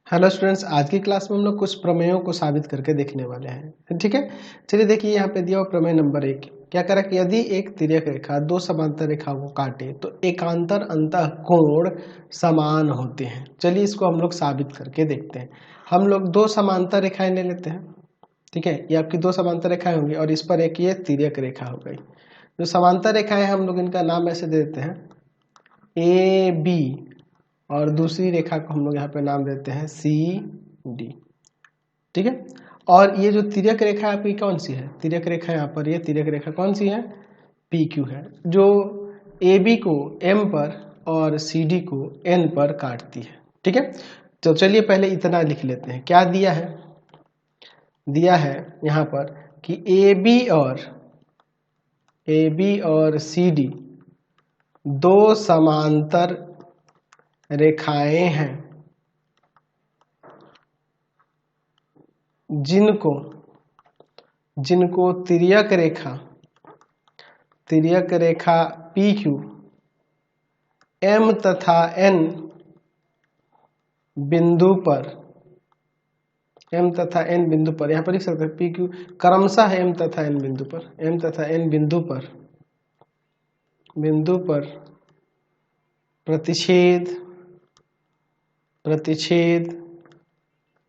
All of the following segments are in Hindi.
हेलो स्टूडेंट्स, आज की क्लास में हम लोग कुछ प्रमेयों को साबित करके देखने वाले हैं। ठीक है, चलिए देखिए यहाँ पे दिया हुआ प्रमेय नंबर 1 क्या कह रहा है कि यदि एक तिर्यक रेखा दो समांतर रेखाओं को काटे तो एकांतर अंतः कोण समान होते हैं। चलिए इसको हम लोग साबित करके देखते हैं। हम लोग दो समांतर रेखाएं ले लेते हैं। ठीक है, ये आपकी दो समांतर रेखाएं होंगी और इस पर एक ये तिर्यक रेखा हो गई। जो समांतर रेखाएं हम लोग इनका नाम ऐसे दे देते हैं ए बी, और दूसरी रेखा को हम लोग यहाँ पे नाम देते हैं सी डी। ठीक है, और ये जो तिर्यक रेखा आपकी कौन सी है? तिर्यक रेखा यहाँ पर ये तिर्यक रेखा कौन सी है? पी क्यू है, जो ए बी को एम पर और सी डी को एन पर काटती है। ठीक है, तो चलिए पहले इतना लिख लेते हैं। क्या दिया है? दिया है यहाँ पर कि ए बी और सी डी दो समांतर रेखाएं हैं जिनको तिर्यक रेखा पी क्यू एम तथा एन बिंदु पर यहाँ पर लिख सकते हैं पी क्यू क्रमशः एम तथा एन बिंदु पर प्रतिच्छेद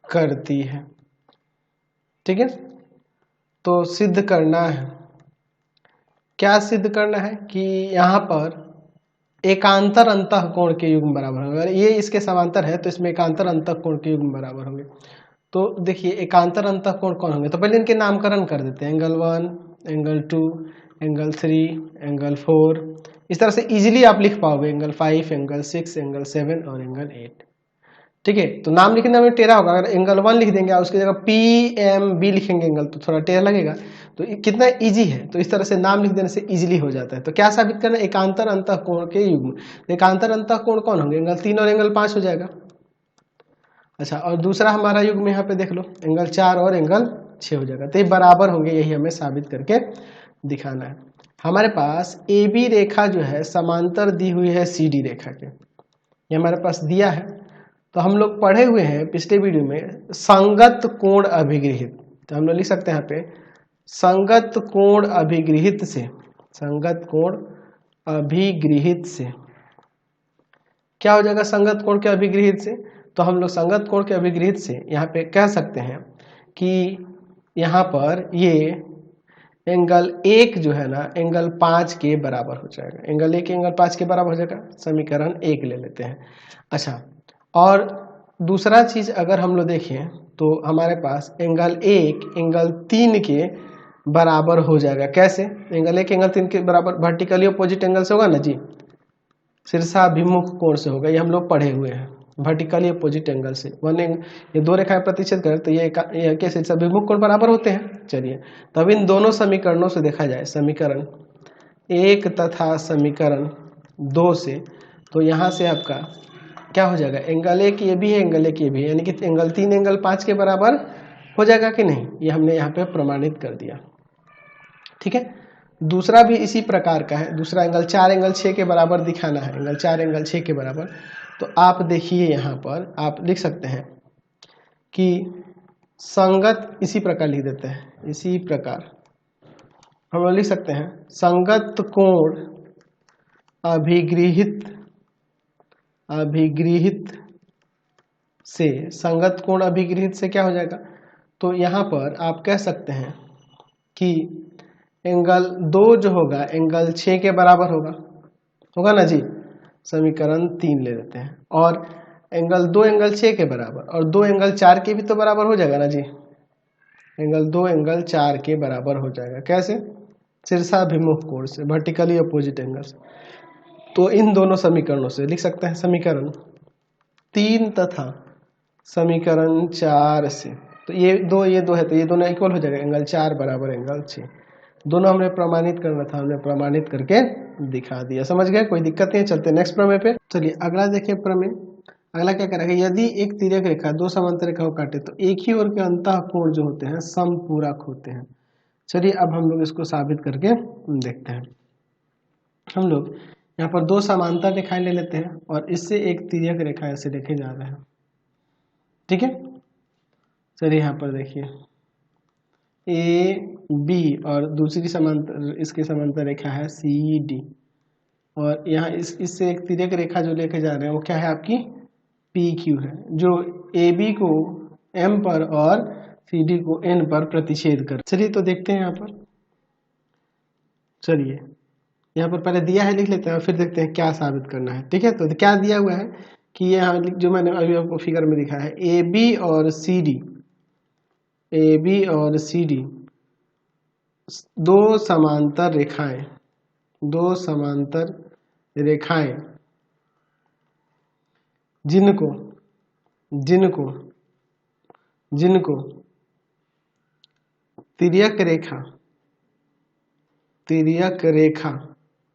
करती है। ठीक है, तो सिद्ध करना है। क्या सिद्ध करना है? कि यहाँ पर एकांतर अंतःकोण के युग्म बराबर होंगे। अगर ये इसके समांतर है तो इसमें एकांतर अंतःकोण के युग्म बराबर होंगे। तो देखिए एकांतर अंतःकोण कौन होंगे, तो पहले इनके नामकरण कर देते हैं। Angle 1, angle 2, angle 3, angle 4। इस तरह से इजीली आप लिख पाओगे एंगल 5, एंगल 6, एंगल 7 और एंगल 8। ठीक है, तो नाम लिखने में टेढ़ा होगा। अगर एंगल 1 लिख देंगे और उसकी जगह पी एम बी लिखेंगे एंगल, तो थोड़ा टेढ़ा लगेगा। तो कितना इजी है, तो इस तरह से नाम लिख देने से इजीली हो जाता है। तो क्या साबित करना है? एकांतर अंतःकोण के युग्म। एकांतर अंतःकोण कौन होंगे? एंगल 3 और एंगल 5 हो जाएगा। अच्छा, और दूसरा हमारा युग्म यहाँ पे देख लो, एंगल 4 और एंगल 6 हो जाएगा। तो ये बराबर होंगे, यही हमें साबित करके दिखाना है। हमारे पास ए बी रेखा जो है समांतर दी हुई है सी डी रेखा के, ये हमारे पास दिया है। तो हम लोग पढ़े हुए हैं पिछले वीडियो में संगत कोण अभिगृहित। तो हम लोग लिख सकते हैं यहाँ पे संगत कोण अभिगृहित से क्या हो जाएगा? संगत कोण के अभिगृहित से, तो हम लोग संगत कोण के अभिगृहित से यहाँ पे कह सकते हैं कि यहाँ पर ये एंगल 1 जो है ना एंगल 5 के बराबर हो जाएगा। एंगल 1 एंगल 5 के बराबर हो जाएगा। समीकरण 1 ले लेते हैं। अच्छा, और दूसरा चीज अगर हम लोग देखें तो हमारे पास एंगल 1 एंगल 3 के बराबर हो जाएगा। कैसे? एंगल 1 एंगल 3 के बराबर वर्टिकली अपोजिट एंगल से होगा ना जी, शीर्षाभिमुख कोण से होगा। ये हम लोग पढ़े हुए हैं, वर्टिकली अपोजिट एंगल से। ये दो रेखाएं प्रतिच्छेद करें तो ये के शीर्षाभिमुख कोण बराबर होते हैं। चलिए, तब इन दोनों समीकरणों से देखा जाए, समीकरण 1 तथा समीकरण 2 से, तो यहाँ से आपका क्या हो जाएगा? एंगल 1 ये भी है, एंगल 1 ये भी है, यानी कि एंगल 3 एंगल 5 के बराबर हो जाएगा कि नहीं? ये हमने यहाँ पे प्रमाणित कर दिया। ठीक है, दूसरा भी इसी प्रकार का है। दूसरा एंगल 4 एंगल 6 के बराबर दिखाना है, एंगल 4 एंगल 6 के बराबर। तो आप देखिए यहाँ पर आप लिख सकते हैं कि संगत, इसी प्रकार लिख देते हैं, इसी प्रकार हम लोग लिख सकते हैं संगत कोण अभिगृहित से, संगत कोण अभिगृहित से क्या हो जाएगा? तो यहाँ पर आप कह सकते हैं कि एंगल 2 जो होगा एंगल 6 के बराबर होगा ना जी। समीकरण 3 ले लेते हैं, और एंगल 2 एंगल 6 के बराबर, और 2 एंगल 4 के भी तो बराबर हो जाएगा ना जी। एंगल 2 एंगल 4 के बराबर हो जाएगा। कैसे? शीर्षाभिमुख कोण से, वर्टिकली अपोजिट एंगल से। तो इन दोनों समीकरणों से लिख सकते हैं समीकरण 3 तथा समीकरण 4 से। तो ये दो है, तो ये दोनों इक्वल हो जाएगा। एंगल 4 बराबर एंगल 6, दोनों हमने प्रमाणित करना था, हमने प्रमाणित करके दिखा दिया। समझ गए? कोई दिक्कत नहीं है। चलते नेक्स्ट प्रमेय पे। चलिए अगला देखिए प्रमेय। अगला क्या करेगा? यदि एक तिर्यक रेखा दो समांतर रेखा को काटे तो एक ही ओर के अंतःकोण जो होते हैं समपूरक होते हैं। चलिए अब हम लोग इसको साबित करके देखते हैं। हम लोग यहाँ पर दो समांतर रेखाएं ले लेते हैं और इससे एक तिर्यक रेखा ऐसे देखे जा रहे हैं। ठीक है। चलिए यहाँ पर देखिए ए बी और दूसरी समांतर, इसके समांतर रेखा है सी डी, और यहाँ इससे एक तिर्यक रेखा जो लेके जा रहे हैं वो क्या है आपकी पी क्यू है, जो ए बी को एम पर और सी डी को एन पर प्रतिच्छेद कर। चलिए तो देखते हैं यहाँ पर। चलिए यहाँ पर पहले दिया है लिख लेते हैं, फिर देखते हैं क्या साबित करना है। ठीक है, तो क्या दिया हुआ है कि यहाँ जो मैंने अभी आपको फिगर में दिखा है ए बी और सी डी, ए बी और सी डी दो समांतर रेखाएं, दो समांतर रेखाएं जिनको जिनको जिनको तिर्यक रेखा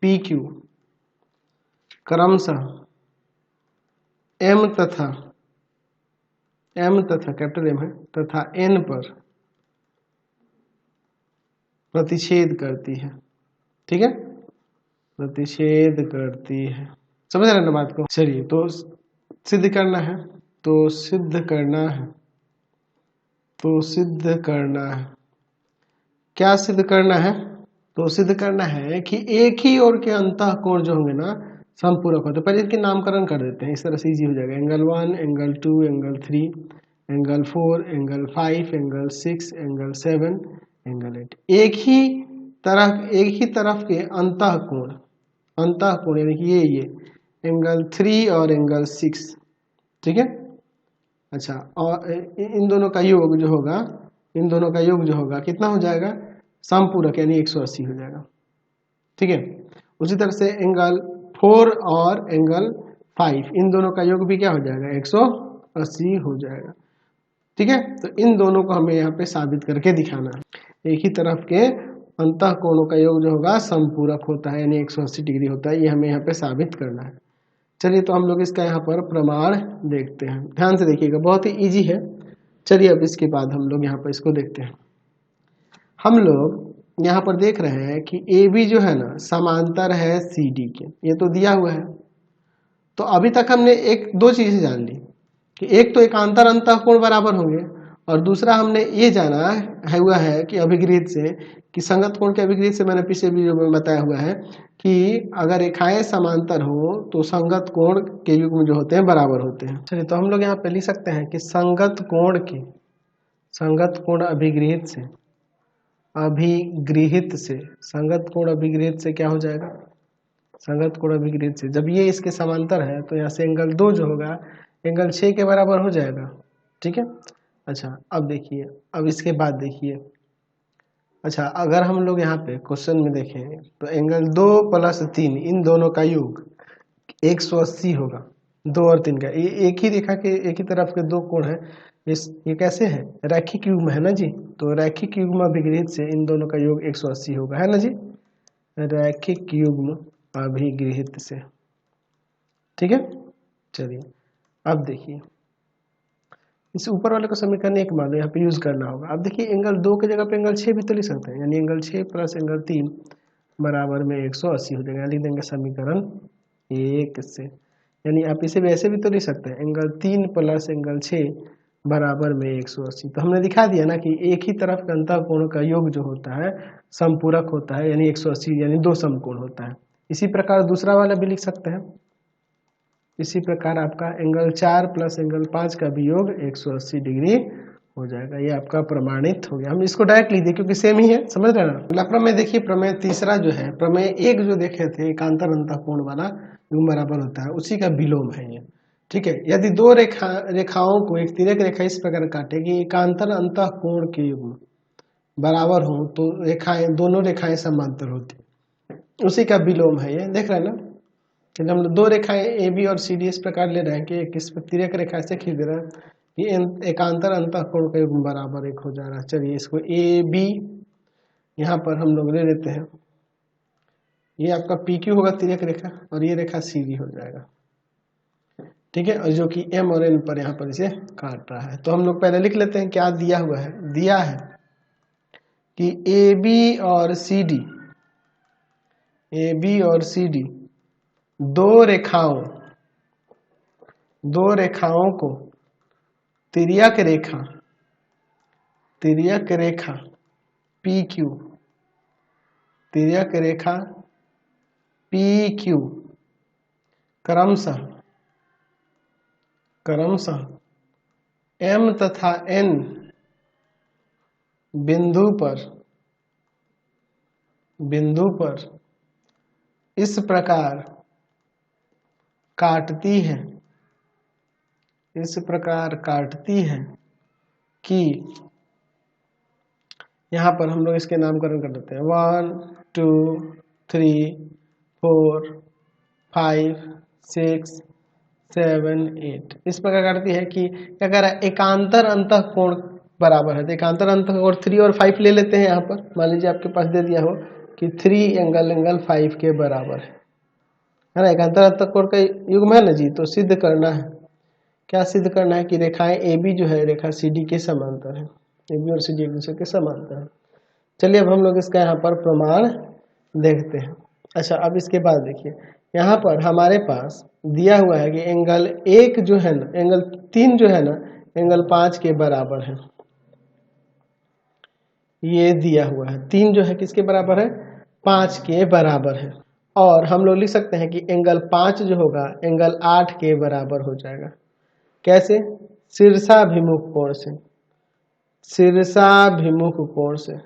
पी क्यू क्रमशः एम तथा कैपिटल एम है तथा एन पर प्रतिच्छेद करती है। ठीक है, प्रतिच्छेद करती है। समझ रहे ना बात को। चलिए तो सिद्ध करना है, तो सिद्ध करना है। क्या सिद्ध करना है? तो सिद्ध करना है कि एक ही ओर के अंतःकोण जो होंगे ना समपूरक होते। पहले इसके नामकरण कर देते हैं, इस तरह से इजी हो जाएगा। Angle 1, angle 2, angle 3, angle 4, angle 5, angle 6, angle 7, angle 8। एक ही तरफ के अंतःकोण यानी कि ये एंगल 3 और एंगल 6। ठीक है, अच्छा, और इन दोनों का योग जो होगा कितना हो जाएगा? समपूरक यानी 180 हो जाएगा। ठीक है, उसी तरह से एंगल 4 और एंगल 5 इन दोनों का योग भी क्या हो जाएगा? 180 हो जाएगा। ठीक है, तो इन दोनों को हमें यहाँ पे साबित करके दिखाना है। एक ही तरफ के अंतःकोणों का योग जो होगा समपूरक होता है यानी 180 डिग्री होता है, ये हमें यहाँ पे साबित करना है। चलिए तो हम लोग इसका यहाँ पर प्रमाण देखते हैं। ध्यान से देखिएगा, बहुत ही इजी है। चलिए अब इसके बाद हम लोग यहाँ पर इसको देखते हैं। हम लोग यहाँ पर देख रहे हैं कि ए बी जो है ना समांतर है सी डी के, ये तो दिया हुआ है। तो अभी तक हमने दो चीजें जान ली कि एक तो एकांतर अंतःकोण बराबर होंगे, और दूसरा हमने ये जाना है हुआ है कि अभिगृहित से कि संगत कोण के अभिगृहित से मैंने पिछले वीडियो में बताया हुआ है कि अगर रेखाएं समांतर हो तो संगत कोण के युग्म जो होते हैं बराबर होते हैं। चलिए तो हम लोग यहाँ पे लिख सकते हैं कि संगत कोण अभिगृहित से क्या हो जाएगा? संगत कोण अभिगृहित से जब ये इसके समांतर है तो यहाँ से एंगल 2 जो होगा एंगल 6 के बराबर हो जाएगा। ठीक है, अच्छा अब देखिए, अब इसके बाद देखिए, अच्छा अगर हम लोग यहाँ पे क्वेश्चन में देखें तो एंगल 2 + 3 इन दोनों का योग 180 होगा। 2 और 3 का, ये एक ही रेखा के एक ही तरफ के दो कोण है। ये कैसे है? रैखिक युग्म है ना जी। तो रैखिक युग्म अभिगृहित से इन दोनों का योग 180 होगा, है ना जी। रैखिक युग्म अभिगृहित से। ठीक है, चलिए अब देखिए इस ऊपर वाले को समीकरण 1 मान लो, यहाँ पे यूज करना होगा। अब देखिए एंगल 2 की जगह पे एंगल 6 भी तो लिख सकते हैं, यानी एंगल 6 + एंगल 3 बराबर में 180 हो जाएगा। लिख देंगे समीकरण 1 से, यानी आप इसे वैसे भी तो लिख सकते हैं, एंगल 3 + एंगल 6 बराबर में 180। तो हमने दिखा दिया ना कि एक ही तरफ के अंतःकोण का योग जो होता है समपूरक होता है यानी 180, यानी दो समकोण होता है। इसी प्रकार दूसरा वाला भी लिख सकते हैं। इसी प्रकार आपका एंगल 4 + एंगल 5 का भी योग 180 डिग्री हो जाएगा। ये आपका प्रमाणित हो गया। हम इसको डायरेक्ट लिख दें क्योंकि सेम ही है, समझ रहे ना। अगला प्रमेय देखिए, प्रमेय तीसरा जो है, प्रमेय 1 जो देखे थे एकांतर अंतःकोण वाला युग्म बराबर होता है, उसी का विलोम है ये। ठीक है, यदि दो रेखाओं को एक तिर्यक रेखा इस प्रकार काटे कि एकांतर अंतःकोण के युग्म बराबर हो तो दोनों रेखाएं समांतर होती, उसी का विलोम है ये। देख रहे हैं ना, कि हम दो रेखाएं ए बी और सी डी इस प्रकार ले रहे हैं कि एक इस तिर्यक रेखा से खींच दे रहा है, ये एकांतर अंतःकोण का युग्म बराबर 1 हो जा रहा है। चलिए इसको ए बी यहाँ पर हम लोग ले लेते हैं, ये आपका पी क्यू होगा तिर्यक रेखा, और ये रेखा सी डी हो जाएगा। ठीक है, और जो कि एम और एन पर यहाँ पर इसे काट रहा है। तो हम लोग पहले लिख लेते हैं क्या दिया हुआ है। दिया है कि ए बी और सी डी दो रेखाओं को तिर्यक रेखा, तिर्यक रेखा पी क्यू, तिर्यक रेखा पी क्यू क्रमशः एम तथा एन बिंदु पर इस प्रकार काटती है, इस प्रकार काटती है कि यहाँ पर हम लोग इसके नामकरण कर देते हैं 1 2 3 4 5 6 7 8। इस प्रकार काटती है कि क्या कह रहा है, एकांतर अंतःकोण बराबर है। तो एकांतर अंतःकोण 3 और 5 ले लेते हैं। यहाँ पर मान लीजिए आपके पास दे दिया हो कि 3 एंगल 5 के बराबर है ना। एकांतर अंतःकोण का युग्म है ना जी। तो सिद्ध करना है, क्या सिद्ध करना है कि रेखाएं ए बी जो है रेखा सी डी के समांतर है। ए बी और सी डी एक दूसरे के समांतर है। चलिए अब हम लोग इसका यहाँ पर प्रमाण देखते हैं। अच्छा, अब इसके बाद देखिए यहाँ पर हमारे पास दिया हुआ है कि एंगल 1 जो है ना, एंगल 3 जो है ना, एंगल 5 के बराबर है। ये दिया हुआ है 3 जो है किसके बराबर है, 5 के बराबर है। और हम लोग लिख सकते हैं कि एंगल 5 जो होगा एंगल 8 के बराबर हो जाएगा। कैसे, शीर्षाभिमुख कोण से, शीर्षाभिमुख कोण से,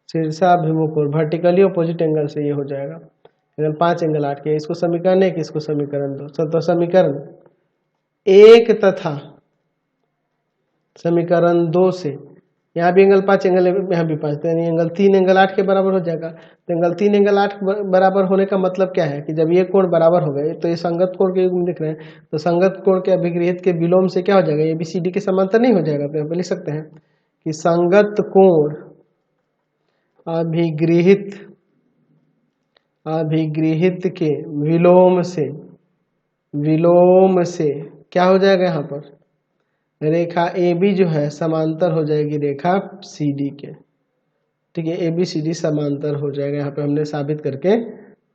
शीर्षाभिमुख कोण वर्टिकली अपोजिट एंगल से ये हो जाएगा एंगल 5 एंगल 8 के। इसको समीकरण 1, इसको समीकरण 2। तो समीकरण 1 तथा समीकरण 2 से यहाँ भी एंगल 5 एंगल यहाँ भी 5, तो एंगल 3 एंगल 8 के बराबर हो जाएगा। तो एंगल 3 एंगल 8 बराबर होने का मतलब क्या है कि जब ये कोण बराबर हो गए तो ये संगत कोण के युग्म दिख रहे हैं, तो संगत कोण के अभिगृहित के विलोम से क्या हो जाएगा, ये बी सी डी के समांतर नहीं हो जाएगा। तो यहाँ पे लिख सकते हैं कि संगत कोण अभिगृहित के विलोम से क्या हो जाएगा, यहाँ पर रेखा ए बी जो है समांतर हो जाएगी रेखा सी डी के। ठीक है, ए बी सी डी समांतर हो जाएगा। यहाँ पे हमने साबित करके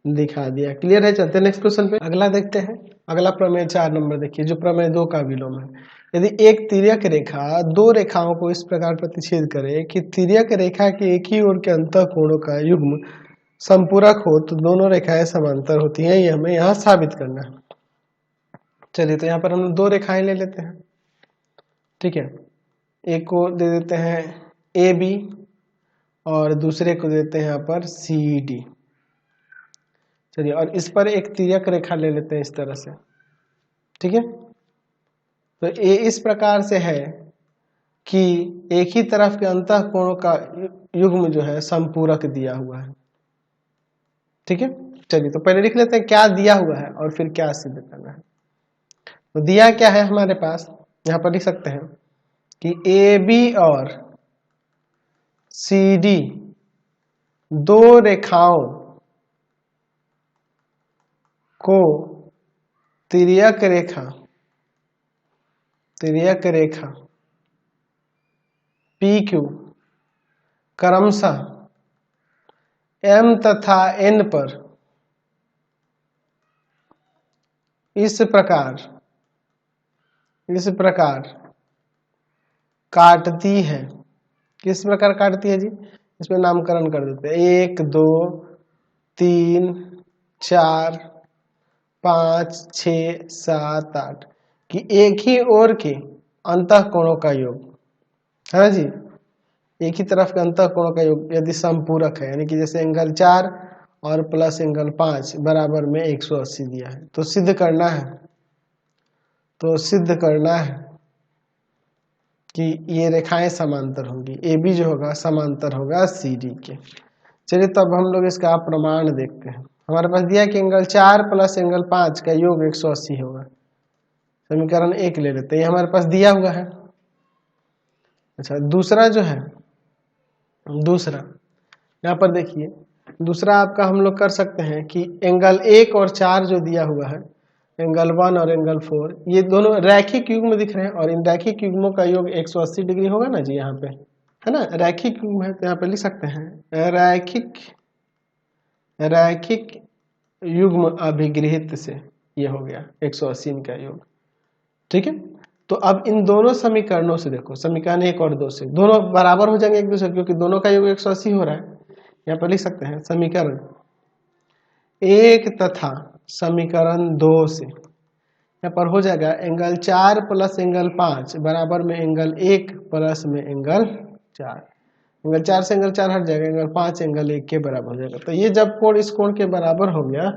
दिखा दिया। क्लियर है। चलते हैं नेक्स्ट क्वेश्चन पे। अगला देखते हैं। अगला प्रमेय 4 नंबर देखिए, जो प्रमेय 2 का विलोम है। यदि एक तिर्यक रेखा 2 रेखाओं को इस प्रकार प्रतिच्छेद करे कि तिर्यक रेखा के एक ही ओर के अंतःकोणों का युग्म संपूरक हो तो दोनों रेखाएं समांतर होती हैं। ये हमें यहाँ साबित करना है। चलिए, तो यहाँ पर हम 2 रेखाएं ले लेते हैं। ठीक है, एक को दे देते हैं ए बी और दूसरे को देते हैं यहाँ पर सी डी। चलिए, और इस पर एक तिर्यक रेखा ले लेते हैं इस तरह से। ठीक है, तो ये इस प्रकार से है कि एक ही तरफ के अंतःकोणों का युग्म जो है संपूरक दिया हुआ है। ठीक है, चलिए तो पहले लिख लेते हैं क्या दिया हुआ है और फिर क्या सिद्ध करना है। तो दिया क्या है हमारे पास, यहाँ पर लिख सकते हैं कि ए बी और सी डी 2 रेखाओं को तिर्यक रेखा पी क्यू क्रमशः एम तथा एन पर इस प्रकार काटती है। किस प्रकार काटती है जी, इसमें नामकरण कर देते हैं 1 2 3 4 5 6 7 8 कि एक ही ओर के अंतःकोणों का योग है ना जी। एक ही तरफ के अंतःकोणों का योग यदि संपूरक है, यानी कि जैसे एंगल 4 और प्लस एंगल 5 बराबर में 180 दिया है, तो सिद्ध करना है कि ये रेखाएं समांतर होंगी। ए बी जो होगा समांतर होगा सी डी के। चलिए, तब हम लोग इसका प्रमाण देखते हैं। हमारे पास दिया कि एंगल 4 प्लस एंगल 5 का योग 180 होगा। समीकरण 1 ले लेते हैं, ये हमारे पास दिया हुआ है। अच्छा, दूसरा जो है, दूसरा यहाँ पर देखिए, दूसरा आपका हम लोग कर सकते हैं कि एंगल 1 और 4 जो दिया हुआ है, एंगल 1 और एंगल 4, ये दोनों रैखिक युग्म दिख रहे हैं और इन रैखिक युग्मों का योग 180 डिग्री होगा ना जी। यहाँ पे है ना, रैखिक युग्म है, तो यहाँ पे लिख सकते हैं रैखिक युग्म अभिगृहित से ये हो गया 180 का योग। ठीक है, तो अब इन दोनों समीकरणों से देखो, समीकरण 1 और 2 से दोनों बराबर हो जाएंगे एक दूसरे, क्योंकि दोनों का योग 180 हो रहा है। यहाँ पर लिख सकते हैं समीकरण 1 तथा समीकरण 2 से, यहाँ पर हो जाएगा एंगल 4 प्लस एंगल 5 बराबर में एंगल 1 प्लस में एंगल 4। एंगल 4 से एंगल 4 हट जाएगा, एंगल 5 एंगल 1 के बराबर हो जाएगा। तो ये जब कोण इस कोण के बराबर हो गया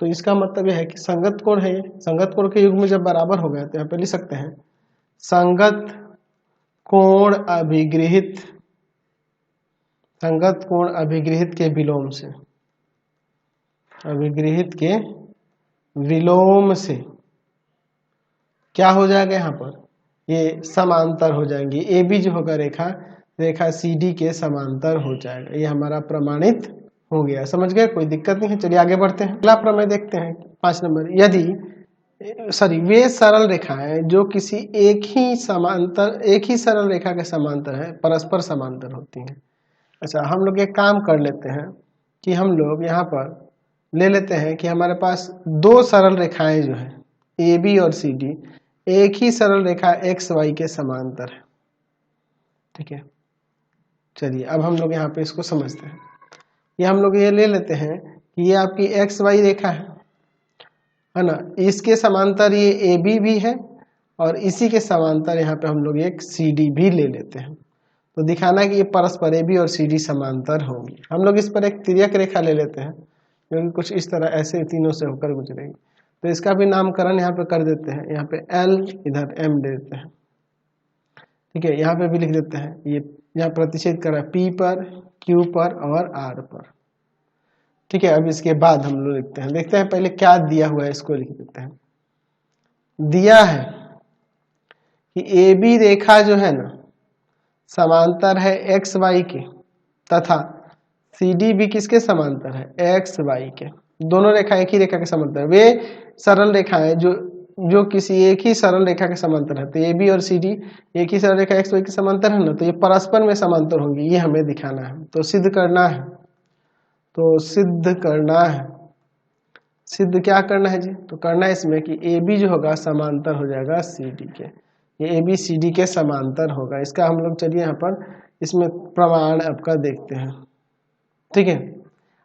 तो इसका मतलब यह है कि संगत कोण है। संगत कोण के युग में जब बराबर हो गया तो यहाँ पे लिख सकते हैं संगत कोण अभिगृहित, संगत कोण अभिगृहित के विलोम से, अभिगृहित के विलोम से क्या हो जाएगा, यहाँ पर ये समांतर हो जाएंगी। ए बी जो होगा रेखा, रेखा सी डी के समांतर हो जाएगा। ये हमारा प्रमाणित हो गया। समझ गए, कोई दिक्कत नहीं है। चलिए आगे बढ़ते हैं। अगला प्रमेय देखते हैं 5 नंबर। यदि वे सरल रेखाएं जो किसी एक ही सरल रेखा के समांतर है, परस्पर समांतर होती हैं। अच्छा, हम लोग एक काम कर लेते हैं कि हम लोग यहाँ पर ले लेते हैं कि हमारे पास 2 सरल रेखाएं जो हैं ए बी और सी डी, एक ही सरल रेखा एक्स वाई के समांतर है। ठीक है, चलिए अब हम लोग यहाँ पे इसको समझते हैं। ये हम लोग ये ले लेते हैं कि ये आपकी एक्स वाई रेखा है ना, इसके समांतर ये ए बी भी है और इसी के समांतर यहाँ पे हम लोग एक सी डी भी ले लेते हैं। तो दिखाना है कि ये परस्पर ए बी और सी डी समांतर होंगी। हम लोग इस पर एक तिर्यक रेखा ले लेते हैं जो कि कुछ इस तरह ऐसे तीनों से होकर गुजरेगी। तो इसका भी नामकरण यहाँ पे कर देते हैं, यहाँ पे एल इधर एम दे देते हैं। ठीक है, यहाँ पे भी लिख देते हैं, ये यहाँ प्रतिच्छेद कर रहा है पी पर, क्यू पर और आर पर। ठीक है, अब इसके बाद हम लोग लिखते हैं, देखते हैं पहले क्या दिया हुआ है, इसको लिख देते हैं। दिया है कि ए बी रेखा जो है ना समांतर है एक्स वाई के, तथा सी डी भी किसके समांतर है, एक्स वाई के। दोनों रेखा एक ही रेखा के समांतर, वे सरल रेखाएं जो किसी एक ही सरल रेखा के समांतर है। तो ए बी और सी डी एक ही सरल रेखा एक्स वाई के समांतर है ना, तो ये परस्पर में समांतर होंगी, ये हमें दिखाना है। तो सिद्ध करना है, तो सिद्ध करना है, सिद्ध क्या करना है जी, तो करना है इसमें कि ए बी जो होगा समांतर हो जाएगा सी डी के, ये ए बी सी डी के समांतर होगा। इसका हम लोग चलिए यहाँ पर इसमें प्रमाण आपका देखते हैं। ठीक है,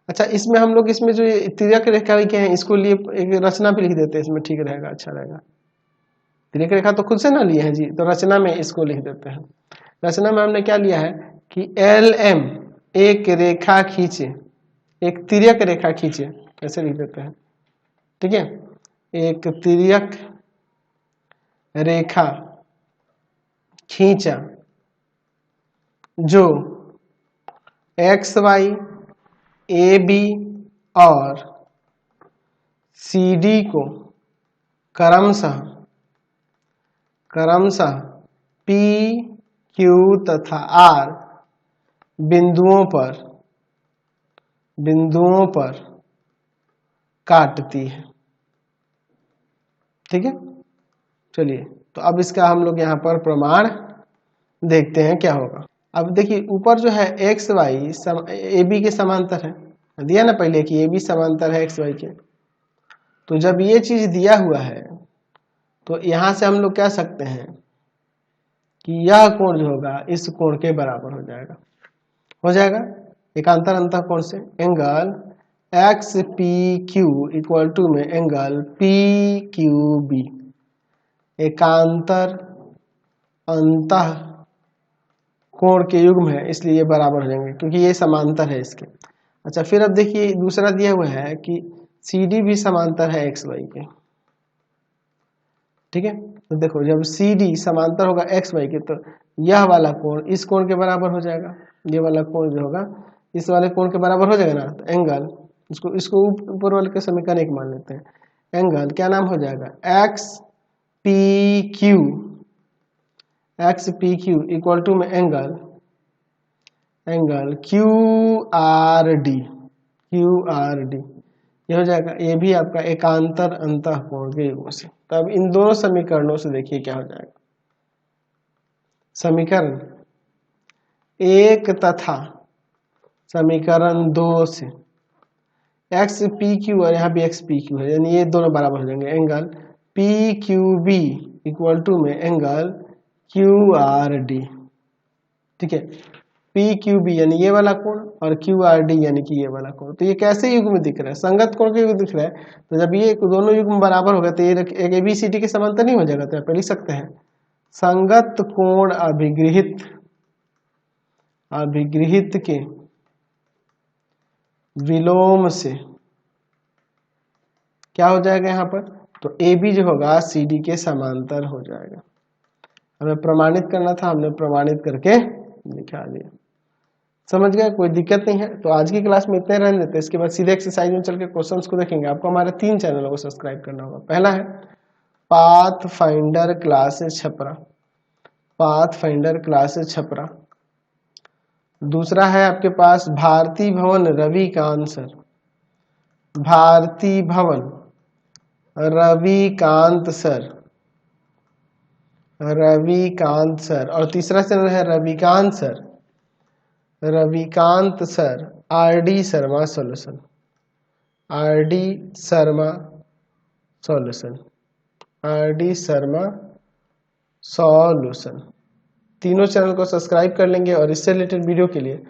अच्छा इसमें हम लोग इसमें जो तिर्यक रेखा के हैं इसको लिए एक रचना भी लिख देते हैं, इसमें ठीक रहेगा, अच्छा रहेगा। तिर्यक रेखा तो खुद से ना लिए हैं जी, तो रचना में इसको लिख देते हैं। रचना में हमने क्या लिया है कि एल एम एक रेखा खींचे, एक तिर्यक रेखा खींचे, ऐसे लिख देते हैं। ठीक है, एक तिर्यक रेखा खींचा जो एक्स वाई ए बी और सी डी को क्रमशः पी क्यू तथा आर बिंदुओं पर काटती है। ठीक है, चलिए तो अब इसका हम लोग यहाँ पर प्रमाण देखते हैं क्या होगा। अब देखिए ऊपर जो है एक्स वाई ए बी के समांतर है, दिया ना पहले कि ए बी समांतर है एक्स वाई के। तो जब ये चीज दिया हुआ है तो यहाँ से हम लोग कह सकते हैं कि यह कोण जो होगा इस कोण के बराबर हो जाएगा एकांतर अंतःकोण से। Angle x p q equal to में एंगल पी क्यू बी, एकांतर अंतः कोण के युग्म है, इसलिए ये बराबर हो जाएंगे क्योंकि ये समांतर है इसके। अच्छा फिर अब देखिए दूसरा दिया हुआ है कि सी डी भी समांतर है एक्स वाई के। ठीक है, तो देखो जब सी डी समांतर होगा एक्स वाई के तो यह वाला कोण इस कोण के बराबर हो जाएगा, ये वाला कोण जो होगा इस वाले कोण के बराबर हो जाएगा ना। तो एंगल इसको ऊपर वाले के समीकरण एक मान लेते हैं। एंगल क्या नाम हो जाएगा x p q equal to में एंगल क्यू आर डी ये हो जाएगा। ये भी आपका एकांतर अंतःकोण के युग्म से। तो अब इन दोनों समीकरणों से देखिए क्या हो जाएगा। समीकरण 1 तथा समीकरण 2 से एक्स पी क्यू और यहाँ भी एक्स पी क्यू है, यानी ये दोनों बराबर हो जाएंगे। Angle p q b equal to में एंगल QRD, ठीक है, PQB यानी ये वाला कोण और QRD यानी कि ये वाला कोण। तो ये कैसे युग्म दिख रहा है? संगत कोण के युग्म दिख रहा है। तो जब ये दोनों युग्म बराबर हो गए तो ये एक ABCD के समांतर नहीं हो जाएगा? तो आप लिख सकते हैं संगत कोण अभिगृहित के विलोम से क्या हो जाएगा यहाँ पर? तो AB जो होगा CD के समांतर हो जाएगा। हमें प्रमाणित करना था, हमने प्रमाणित करके दिखा दिया। समझ गए? कोई दिक्कत नहीं है। तो आज की क्लास में इतने रहने देते हैं। इसके बाद सीधे एक्सरसाइज में चल के क्वेश्चंस को देखेंगे। आपको हमारे 3 चैनलों को सब्सक्राइब करना होगा। पहला है path finder classes Chhapra, path finder classes Chhapra. दूसरा है आपके पास भारती भवन रविकांत सर, भारती भवन रविकांत सर, रविकांत सर। और तीसरा चैनल है Ravikant sir, Ravikant sir RD Sharma solution, RD Sharma solution, RD Sharma solution. तीनों चैनल को सब्सक्राइब कर लेंगे और इससे रिलेटेड वीडियो के लिए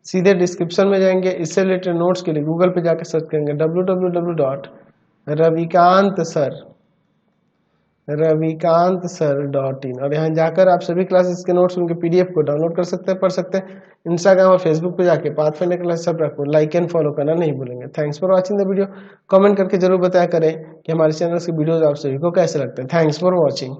सीधे डिस्क्रिप्शन में जाएंगे। इससे रिलेटेड नोट्स के लिए गूगल पे जाकर सर्च करेंगे www.ravikantsir.in और यहाँ जाकर आप सभी क्लासेस के नोट्स उनके PDF को डाउनलोड कर सकते हैं, पढ़ सकते हैं। इंस्टाग्राम और फेसबुक पे जाके पाथफाइंडर क्लास छपरा को लाइक एंड फॉलो करना नहीं भूलेंगे। Thanks for watching the video. Comment करके जरूर बताया करें कि हमारे चैनल के वीडियोज आप सभी को कैसे लगते हैं। Thanks for watching.